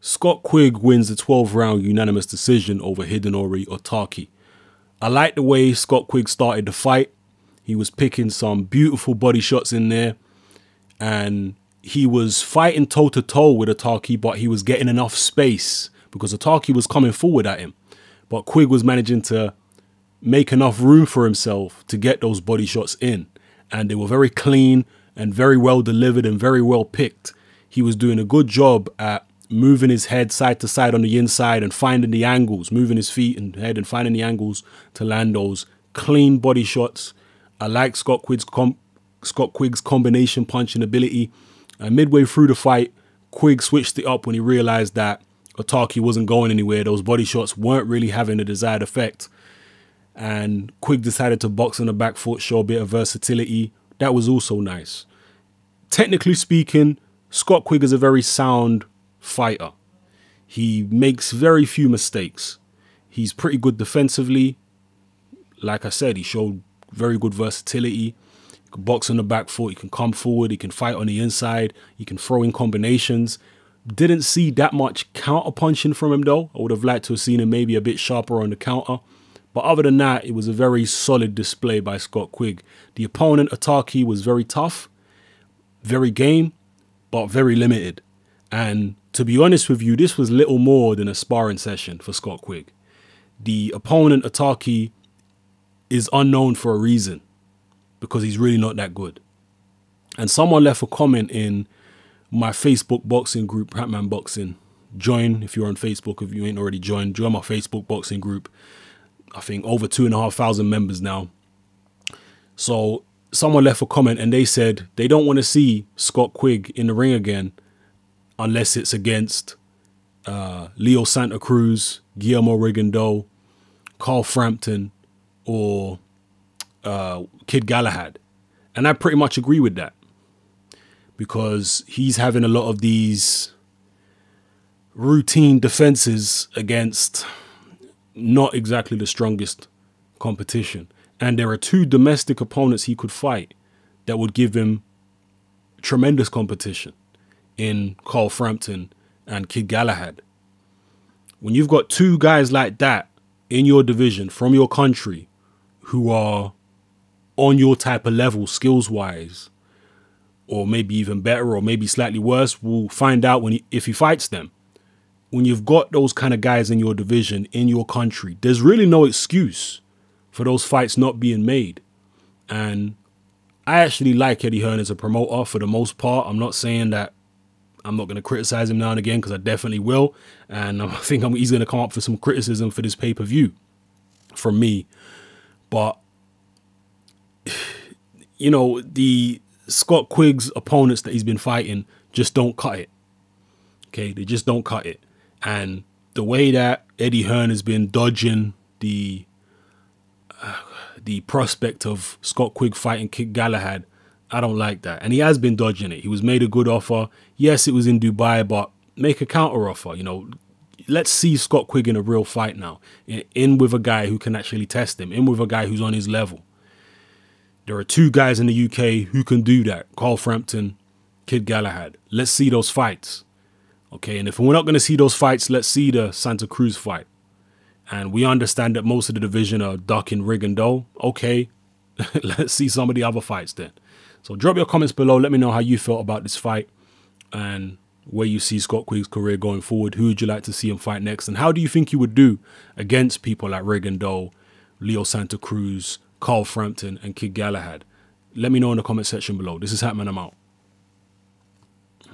Scott Quigg wins the 12th round unanimous decision over Hidenori Otake. I like the way Scott Quigg started the fight. He was picking some beautiful body shots in there, and he was fighting toe-to-toe with Otake, but he was getting enough space because Otake was coming forward at him. But Quigg was managing to make enough room for himself to get those body shots in. And they were very clean and very well delivered and very well picked. He was doing a good job at moving his head side to side on the inside and finding the angles, moving his feet and head and finding the angles to land those clean body shots. I like Scott Quigg's combination punching ability. And midway through the fight, Quigg switched it up when he realized that Otake wasn't going anywhere. Those body shots weren't really having the desired effect. And Quigg decided to box on the back foot, show a bit of versatility. That was also nice. Technically speaking, Scott Quigg is a very sound fighter. He makes very few mistakes. He's pretty good defensively. Like I said, he showed very good versatility. He can box on the back foot. He can come forward. He can fight on the inside. He can throw in combinations. Didn't see that much counter punching from him though. I would have liked to have seen him maybe a bit sharper on the counter. But other than that, it was a very solid display by Scott Quigg. The opponent, Otake, was very tough, very game, but very limited. And to be honest with you, this was little more than a sparring session for Scott Quigg. The opponent, Otake, is unknown for a reason because he's really not that good. And someone left a comment in my Facebook boxing group, Hatman Boxing. Join if you're on Facebook. If you ain't already joined, join my Facebook boxing group. I think over 2,500 members now. So someone left a comment and they said they don't want to see Scott Quigg in the ring again unless it's against Leo Santa Cruz, Guillermo RigondeauX, Carl Frampton, or Kid Galahad. And I pretty much agree with that because he's having a lot of these routine defenses against not exactly the strongest competition. And there are two domestic opponents he could fight that would give him tremendous competition in Carl Frampton and Kid Galahad. When you've got two guys like that in your division from your country who are on your type of level skills-wise, or maybe even better or maybe slightly worse, we'll find out if he fights them. When you've got those kind of guys in your division, in your country, there's really no excuse for those fights not being made. And I actually like Eddie Hearn as a promoter for the most part. I'm not saying that I'm not going to criticize him now and again because I definitely will. And I think he's going to come up for some criticism for this pay-per-view from me. But, you know, the Scott Quigg's opponents that he's been fighting just don't cut it. Okay, they just don't cut it. And the way that Eddie Hearn has been dodging the prospect of Scott Quigg fighting Kid Galahad, I don't like that. And he has been dodging it. He was made a good offer. Yes, it was in Dubai, but make a counter offer. You know, let's see Scott Quigg in a real fight now. In with a guy who can actually test him. In with a guy who's on his level. There are two guys in the UK who can do that. Carl Frampton, Kid Galahad. Let's see those fights. Okay, and if we're not going to see those fights, let's see the Santa Cruz fight. And we understand that most of the division are ducking RigondeauX. Okay, let's see some of the other fights then. So drop your comments below. Let me know how you felt about this fight and where you see Scott Quigg's career going forward. Who would you like to see him fight next? And how do you think he would do against people like RigondeauX, Leo Santa Cruz, Carl Frampton, and Kid Galahad? Let me know in the comment section below. This is Hatman. I'm out.